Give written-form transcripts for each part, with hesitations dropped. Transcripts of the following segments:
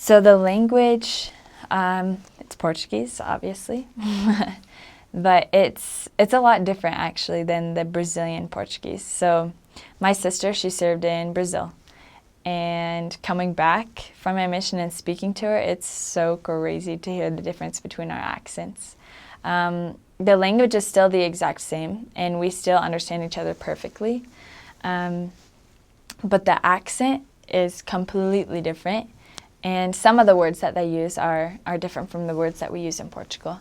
So the language, it's Portuguese, obviously, but it's a lot different actually than the Brazilian Portuguese. So my sister, she served in Brazil, and coming back from my mission and speaking to her, it's so crazy to hear the difference between our accents. The language is still the exact same, and we still understand each other perfectly, but the accent is completely different. And some of the words that they use are different from the words that we use in Portugal.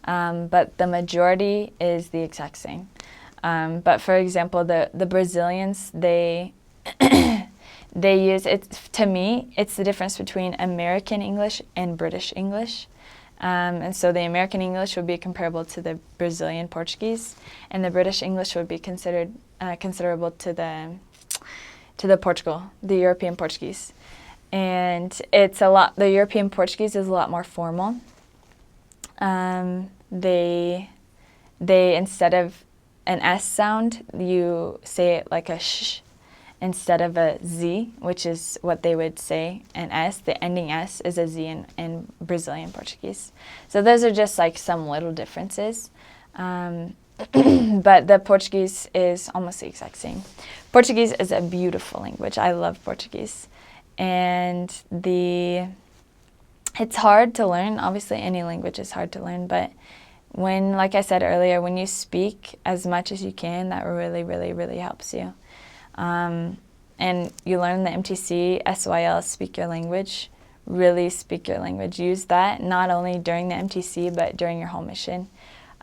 But the majority is the exact same. But for example, the Brazilians, they use it. To me, it's the difference between American English and British English. And so the American English would be comparable to the Brazilian Portuguese, and the British English would be considerable to the European Portuguese. And the European Portuguese is a lot more formal. They instead of an S sound, you say it like a sh instead of a Z, which is what they would say an S. The ending S is a Z in Brazilian Portuguese. So those are just like some little differences. But the Portuguese is almost the exact same. Portuguese is a beautiful language. I love Portuguese. And it's hard to learn. Obviously, any language is hard to learn, but like I said earlier, when you speak as much as you can, that really, really, really helps you. And you learn the MTC, SYL, speak your language. Really speak your language. Use that not only during the MTC, but during your whole mission.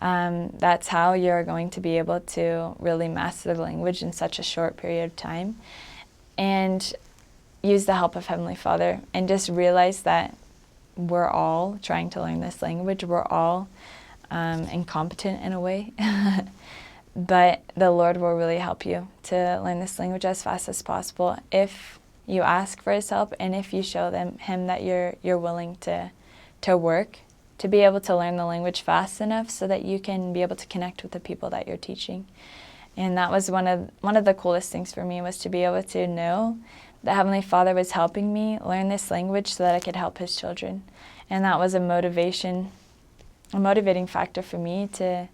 That's how you're going to be able to really master the language in such a short period of time. And use the help of Heavenly Father, and just realize that we're all trying to learn this language. We're all incompetent in a way, but the Lord will really help you to learn this language as fast as possible if you ask for His help, and if you show Him that you're willing to work to be able to learn the language fast enough so that you can be able to connect with the people that you're teaching. And that was one of the coolest things for me, was to be able to know that Heavenly Father was helping me learn this language so that I could help His children. And that was a motivating factor for me to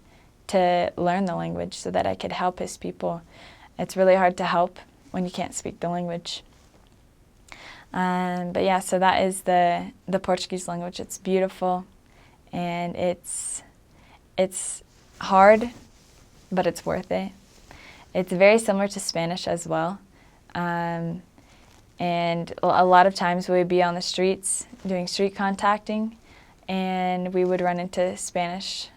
learn the language so that I could help His people. It's really hard to help when you can't speak the language. But yeah, so that is the Portuguese language. It's beautiful, and it's hard, but it's worth it. It's very similar to Spanish as well. And a lot of times we would be on the streets doing street contacting, and we would run into Spanish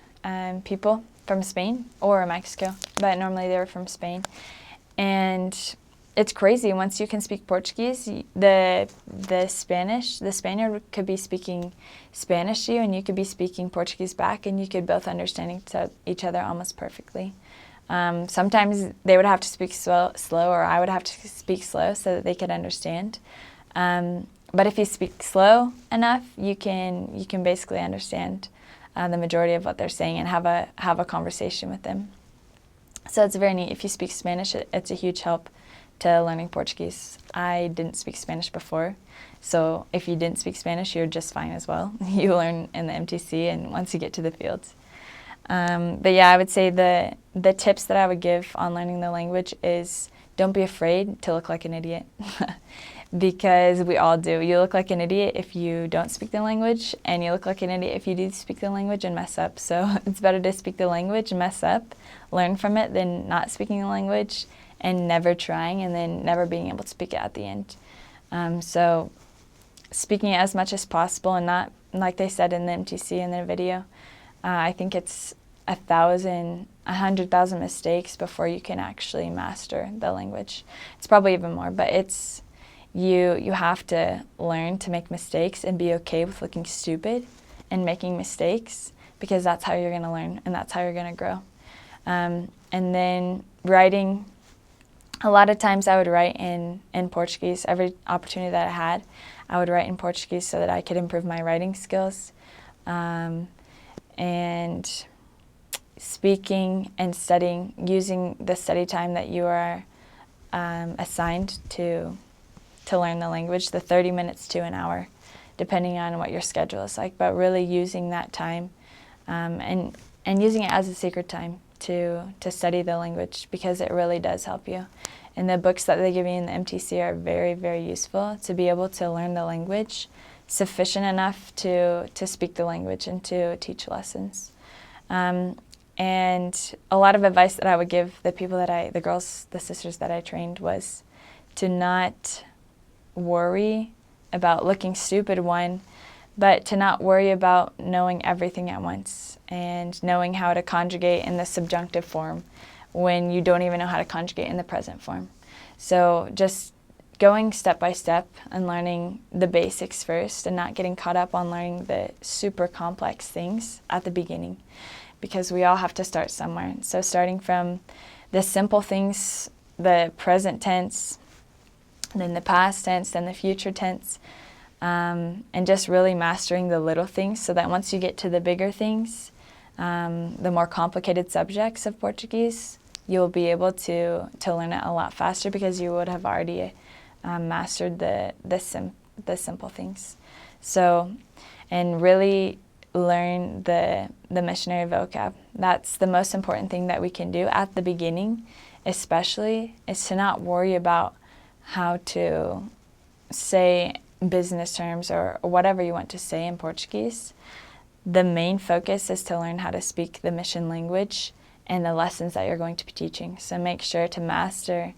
people from Spain or Mexico, but normally they were from Spain. And it's crazy. Once you can speak Portuguese, the Spaniard could be speaking Spanish to you, and you could be speaking Portuguese back, and you could both understand each other almost perfectly. Sometimes they would have to speak slow, or I would have to speak slow so that they could understand. But if you speak slow enough, you can basically understand the majority of what they're saying and have a conversation with them. So it's very neat. If you speak Spanish, it's a huge help to learning Portuguese. I didn't speak Spanish before, so if you didn't speak Spanish, you're just fine as well. You learn in the MTC and once you get to the fields. But yeah, I would say the tips that I would give on learning the language is don't be afraid to look like an idiot because we all do. You look like an idiot if you don't speak the language, and you look like an idiot if you do speak the language and mess up. So it's better to speak the language, mess up, learn from it, than not speaking the language and never trying and then never being able to speak it at the end. So speaking it as much as possible, and not, like they said in the MTC in the video, I think it's 100,000 mistakes before you can actually master the language. It's probably even more, but it's you have to learn to make mistakes and be okay with looking stupid and making mistakes, because that's how you're going to learn and that's how you're going to grow. And then writing, a lot of times I would write in Portuguese. Every opportunity that I had, I would write in Portuguese so that I could improve my writing skills. And speaking and studying, using the study time that you are assigned to learn the language, the 30 minutes to an hour depending on what your schedule is like, but really using that time and using it as a sacred time to study the language, because it really does help you. And the books that they give you in the MTC are very, very useful to be able to learn the language sufficient enough to speak the language and to teach lessons. And a lot of advice that I would give the people that the girls, the sisters that I trained, was to not worry about looking stupid, one, but to not worry about knowing everything at once and knowing how to conjugate in the subjunctive form when you don't even know how to conjugate in the present form. So just going step by step and learning the basics first and not getting caught up on learning the super complex things at the beginning, because we all have to start somewhere. So starting from the simple things, the present tense, then the past tense, then the future tense, and just really mastering the little things so that once you get to the bigger things, the more complicated subjects of Portuguese, you'll be able to learn it a lot faster because you would have already mastered the simple things. So, and really learn the missionary vocab. That's the most important thing that we can do at the beginning, especially, is to not worry about how to say business terms or whatever you want to say in Portuguese. The main focus is to learn how to speak the mission language and the lessons that you're going to be teaching. So make sure to master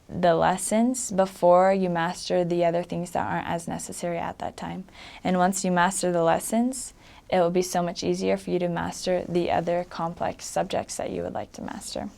the lessons before you master the other things that aren't as necessary at that time. And once you master the lessons, it will be so much easier for you to master the other complex subjects that you would like to master.